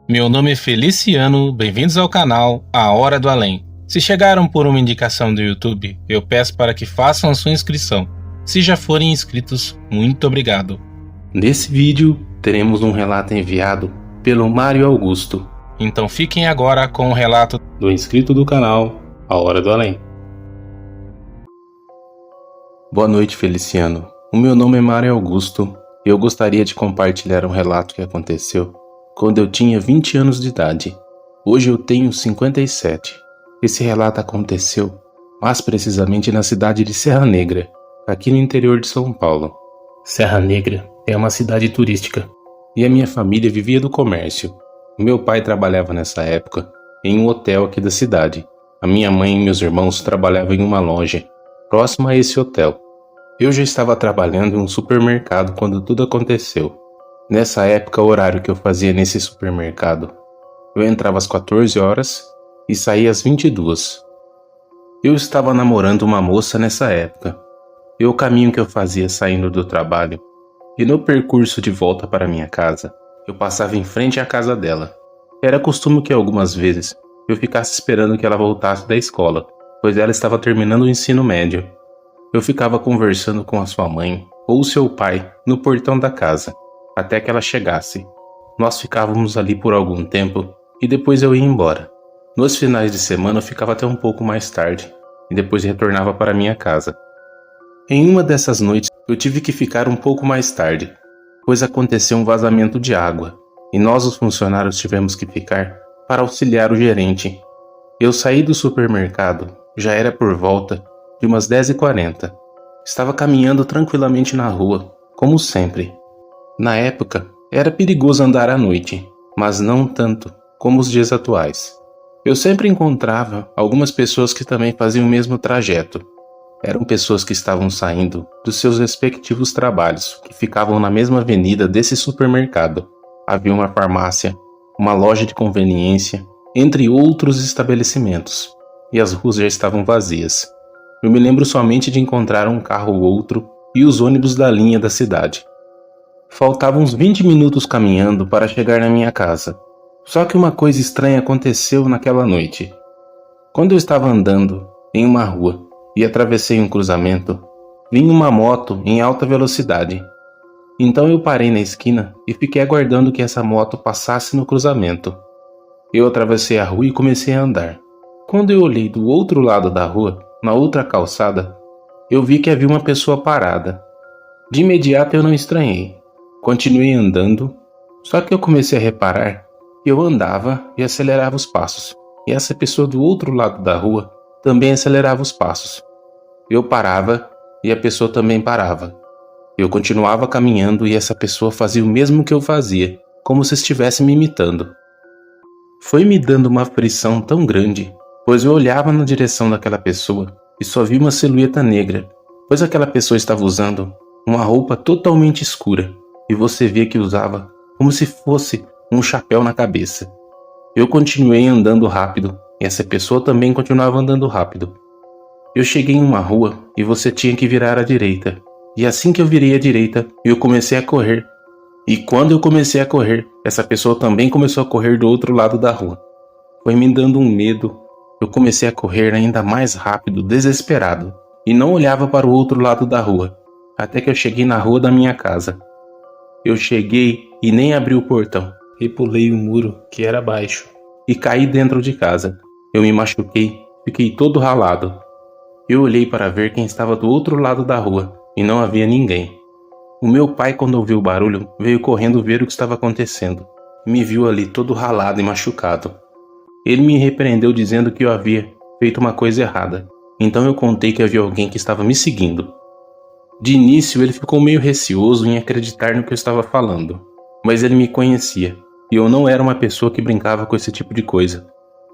Meu nome é Feliciano, bem-vindos ao canal A Hora do Além. Se chegaram por uma indicação do YouTube, eu peço para que façam a sua inscrição. Se já forem inscritos, muito obrigado. Nesse vídeo, teremos um relato enviado pelo Mário Augusto. Então fiquem agora com o relato do inscrito do canal A Hora do Além. Boa noite, Feliciano. O meu nome é Mário Augusto e eu gostaria de compartilhar um relato que aconteceu quando eu tinha 20 anos de idade. Hoje eu tenho 57. Esse relato aconteceu mais precisamente na cidade de Serra Negra, aqui no interior de São Paulo. Serra Negra é uma cidade turística e a minha família vivia do comércio. Meu pai trabalhava nessa época em um hotel aqui da cidade. A minha mãe e meus irmãos trabalhavam em uma loja próxima a esse hotel. Eu já estava trabalhando em um supermercado quando tudo aconteceu. Nessa época, o horário que eu fazia nesse supermercado, eu entrava às 14 horas e saía às 22. Eu estava namorando uma moça nessa época. E o caminho que eu fazia saindo do trabalho e no percurso de volta para minha casa, eu passava em frente à casa dela. Era costume que algumas vezes eu ficasse esperando que ela voltasse da escola, pois ela estava terminando o ensino médio. Eu ficava conversando com a sua mãe ou seu pai no portão da casa, até que ela chegasse. Nós ficávamos ali por algum tempo e depois eu ia embora. Nos finais de semana eu ficava até um pouco mais tarde e depois retornava para minha casa. Em uma dessas noites eu tive que ficar um pouco mais tarde, pois aconteceu um vazamento de água e nós os funcionários tivemos que ficar para auxiliar o gerente. Eu saí do supermercado, já era por volta de umas 10h40. Estava caminhando tranquilamente na rua, como sempre. Na época, era perigoso andar à noite, mas não tanto como os dias atuais. Eu sempre encontrava algumas pessoas que também faziam o mesmo trajeto. Eram pessoas que estavam saindo dos seus respectivos trabalhos, que ficavam na mesma avenida desse supermercado. Havia uma farmácia, uma loja de conveniência, entre outros estabelecimentos, e as ruas já estavam vazias. Eu me lembro somente de encontrar um carro ou outro e os ônibus da linha da cidade. Faltavam uns 20 minutos caminhando para chegar na minha casa. Só que uma coisa estranha aconteceu naquela noite. Quando eu estava andando em uma rua e atravessei um cruzamento, vinha uma moto em alta velocidade. Então eu parei na esquina e fiquei aguardando que essa moto passasse no cruzamento. Eu atravessei a rua e comecei a andar. Quando eu olhei do outro lado da rua, na outra calçada, eu vi que havia uma pessoa parada. De imediato eu não estranhei. Continuei andando, só que eu comecei a reparar que eu andava e acelerava os passos, e essa pessoa do outro lado da rua também acelerava os passos. Eu parava e a pessoa também parava. Eu continuava caminhando e essa pessoa fazia o mesmo que eu fazia, como se estivesse me imitando. Foi me dando uma aflição tão grande, pois eu olhava na direção daquela pessoa e só vi uma silhueta negra, pois aquela pessoa estava usando uma roupa totalmente escura e você via que usava como se fosse um chapéu na cabeça. Eu continuei andando rápido e essa pessoa também continuava andando rápido. Eu cheguei em uma rua e você tinha que virar à direita, e assim que eu virei à direita, eu comecei a correr. E quando eu comecei a correr, essa pessoa também começou a correr do outro lado da rua. Foi me dando um medo. Eu comecei a correr ainda mais rápido, desesperado, e não olhava para o outro lado da rua, até que eu cheguei na rua da minha casa. Eu cheguei e nem abri o portão, e pulei o muro, que era baixo, e caí dentro de casa. Eu me machuquei, fiquei todo ralado. Eu olhei para ver quem estava do outro lado da rua, e não havia ninguém. O meu pai, quando ouviu o barulho, veio correndo ver o que estava acontecendo. Me viu ali todo ralado e machucado. Ele me repreendeu dizendo que eu havia feito uma coisa errada. Então eu contei que havia alguém que estava me seguindo. De início ele ficou meio receoso em acreditar no que eu estava falando. Mas ele me conhecia, e eu não era uma pessoa que brincava com esse tipo de coisa.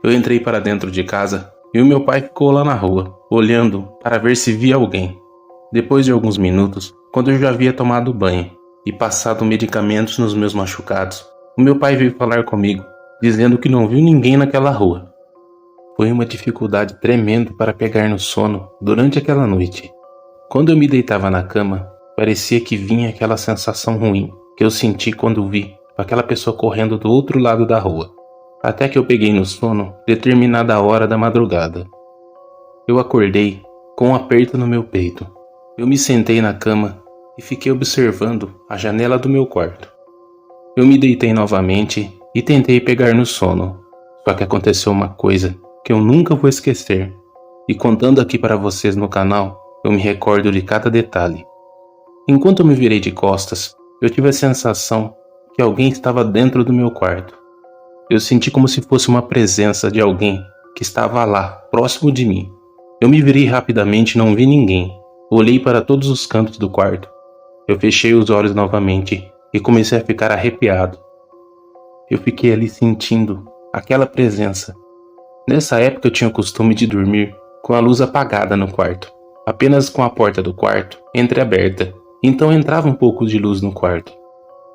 Eu entrei para dentro de casa, e o meu pai ficou lá na rua, olhando para ver se via alguém. Depois de alguns minutos, quando eu já havia tomado banho e passado medicamentos nos meus machucados, o meu pai veio falar comigo, dizendo que não viu ninguém naquela rua. Foi uma dificuldade tremenda para pegar no sono durante aquela noite. Quando eu me deitava na cama, parecia que vinha aquela sensação ruim que eu senti quando vi com aquela pessoa correndo do outro lado da rua, até que eu peguei no sono determinada hora da madrugada. Eu acordei com um aperto no meu peito. Eu me sentei na cama e fiquei observando a janela do meu quarto. Eu me deitei novamente e tentei pegar no sono, só que aconteceu uma coisa que eu nunca vou esquecer, e contando aqui para vocês no canal, eu me recordo de cada detalhe. Enquanto eu me virei de costas, eu tive a sensação que alguém estava dentro do meu quarto. Eu senti como se fosse uma presença de alguém que estava lá, próximo de mim. Eu me virei rapidamente e não vi ninguém. Olhei para todos os cantos do quarto. Eu fechei os olhos novamente e comecei a ficar arrepiado. Eu fiquei ali sentindo aquela presença. Nessa época eu tinha o costume de dormir com a luz apagada no quarto, apenas com a porta do quarto entreaberta, então entrava um pouco de luz no quarto.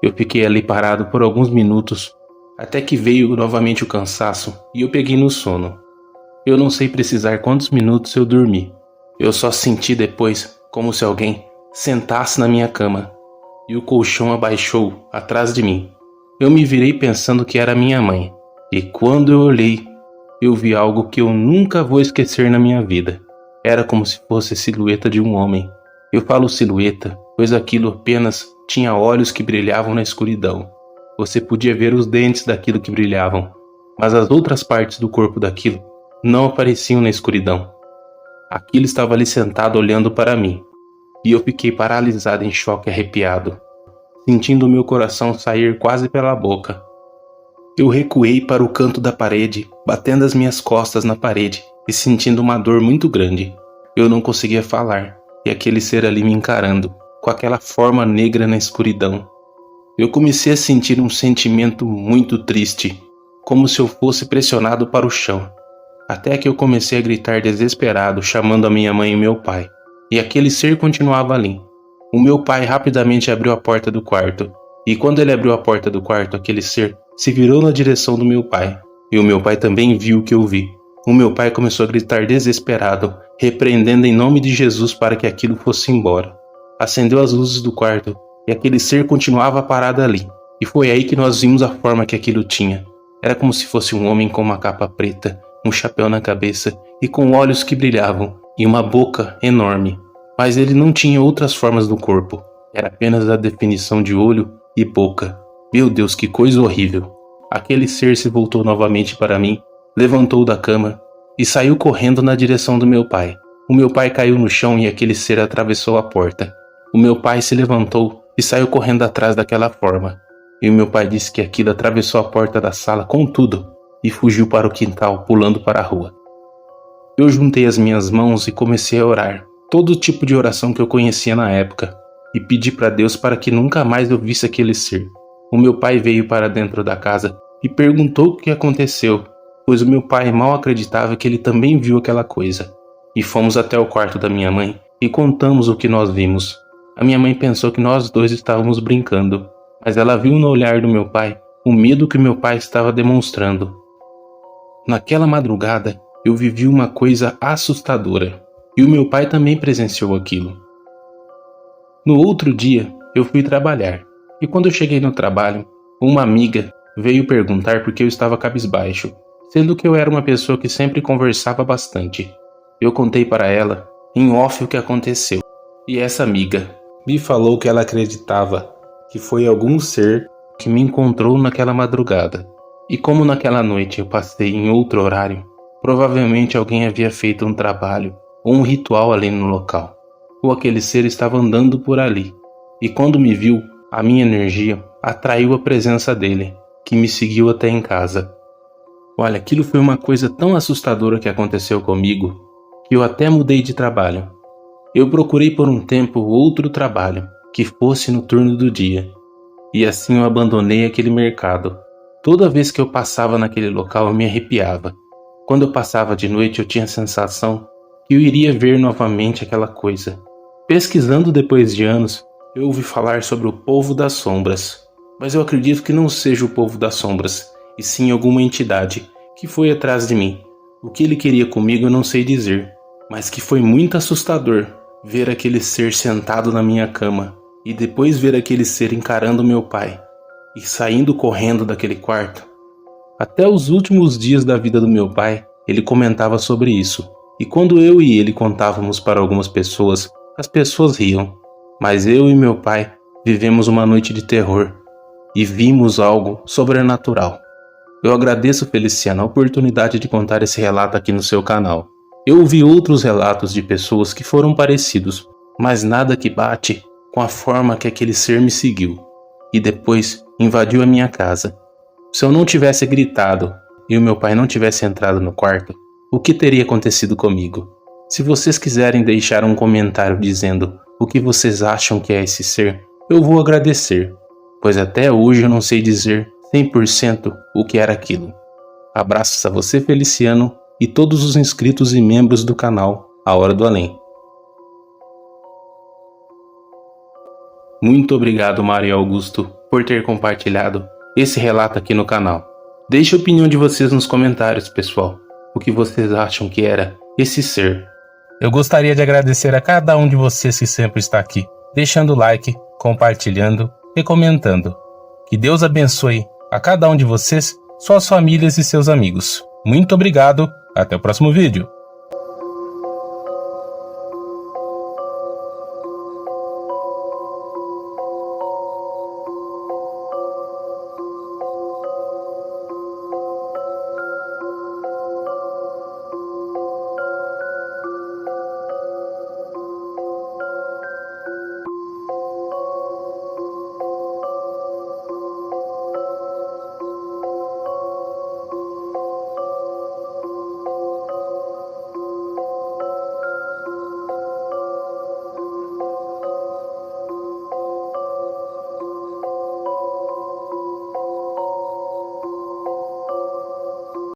Eu fiquei ali parado por alguns minutos, até que veio novamente o cansaço e eu peguei no sono. Eu não sei precisar quantos minutos eu dormi. Eu só senti depois como se alguém sentasse na minha cama e o colchão abaixou atrás de mim. Eu me virei pensando que era minha mãe, e quando eu olhei, eu vi algo que eu nunca vou esquecer na minha vida. Era como se fosse a silhueta de um homem. Eu falo silhueta, pois aquilo apenas tinha olhos que brilhavam na escuridão. Você podia ver os dentes daquilo que brilhavam, mas as outras partes do corpo daquilo não apareciam na escuridão. Aquilo estava ali sentado olhando para mim, e eu fiquei paralisado em choque e arrepiado, sentindo o meu coração sair quase pela boca. Eu recuei para o canto da parede, batendo as minhas costas na parede e sentindo uma dor muito grande. Eu não conseguia falar, e aquele ser ali me encarando, com aquela forma negra na escuridão. Eu comecei a sentir um sentimento muito triste, como se eu fosse pressionado para o chão, até que eu comecei a gritar desesperado, chamando a minha mãe e meu pai, e aquele ser continuava ali. O meu pai rapidamente abriu a porta do quarto, e quando ele abriu a porta do quarto, aquele ser se virou na direção do meu pai, e o meu pai também viu o que eu vi. O meu pai começou a gritar desesperado, repreendendo em nome de Jesus para que aquilo fosse embora. Acendeu as luzes do quarto, e aquele ser continuava parado ali, e foi aí que nós vimos a forma que aquilo tinha. Era como se fosse um homem com uma capa preta, um chapéu na cabeça e com olhos que brilhavam, e uma boca enorme. Mas ele não tinha outras formas do corpo, era apenas a definição de olho e boca. Meu Deus, que coisa horrível! Aquele ser se voltou novamente para mim, levantou da cama e saiu correndo na direção do meu pai. O meu pai caiu no chão e aquele ser atravessou a porta. O meu pai se levantou e saiu correndo atrás daquela forma. E o meu pai disse que aquilo atravessou a porta da sala com tudo e fugiu para o quintal, pulando para a rua. Eu juntei as minhas mãos e comecei a orar, todo tipo de oração que eu conhecia na época, e pedi para Deus para que nunca mais eu visse aquele ser. O meu pai veio para dentro da casa e perguntou o que aconteceu, pois o meu pai mal acreditava que ele também viu aquela coisa. E fomos até o quarto da minha mãe e contamos o que nós vimos. A minha mãe pensou que nós dois estávamos brincando, mas ela viu no olhar do meu pai o medo que meu pai estava demonstrando. Naquela madrugada, eu vivi uma coisa assustadora, e o meu pai também presenciou aquilo. No outro dia, eu fui trabalhar. E quando eu cheguei no trabalho, uma amiga veio perguntar por que eu estava cabisbaixo, sendo que eu era uma pessoa que sempre conversava bastante. Eu contei para ela, em off, o que aconteceu. E essa amiga me falou que ela acreditava que foi algum ser que me encontrou naquela madrugada. E como naquela noite eu passei em outro horário, provavelmente alguém havia feito um trabalho ou um ritual ali no local. Ou aquele ser estava andando por ali. E quando me viu, a minha energia atraiu a presença dele, que me seguiu até em casa. Olha, aquilo foi uma coisa tão assustadora que aconteceu comigo, que eu até mudei de trabalho. Eu procurei por um tempo outro trabalho, que fosse no turno do dia. E assim eu abandonei aquele mercado. Toda vez que eu passava naquele local eu me arrepiava. Quando eu passava de noite eu tinha a sensação que eu iria ver novamente aquela coisa. Pesquisando depois de anos, eu ouvi falar sobre o povo das sombras, mas eu acredito que não seja o povo das sombras, e sim alguma entidade que foi atrás de mim. O que ele queria comigo eu não sei dizer, mas que foi muito assustador ver aquele ser sentado na minha cama, e depois ver aquele ser encarando meu pai. e saindo correndo daquele quarto. Até os últimos dias da vida do meu pai, ele comentava sobre isso. E quando eu e ele contávamos para algumas pessoas, as pessoas riam. Mas eu e meu pai vivemos uma noite de terror e vimos algo sobrenatural. Eu agradeço, Feliciano, a oportunidade de contar esse relato aqui no seu canal. Eu ouvi outros relatos de pessoas que foram parecidos, mas nada que bate com a forma que aquele ser me seguiu e depois invadiu a minha casa. Se eu não tivesse gritado e o meu pai não tivesse entrado no quarto, o que teria acontecido comigo? Se vocês quiserem deixar um comentário dizendo o que vocês acham que é esse ser, eu vou agradecer, pois até hoje eu não sei dizer 100% o que era aquilo. Abraços a você, Feliciano, e todos os inscritos e membros do canal A Hora do Além. Muito obrigado, Mário Augusto, por ter compartilhado esse relato aqui no canal. Deixe a opinião de vocês nos comentários, pessoal. O que vocês acham que era esse ser? Eu gostaria de agradecer a cada um de vocês que sempre está aqui, deixando o like, compartilhando e comentando. Que Deus abençoe a cada um de vocês, suas famílias e seus amigos. Muito obrigado, até o próximo vídeo.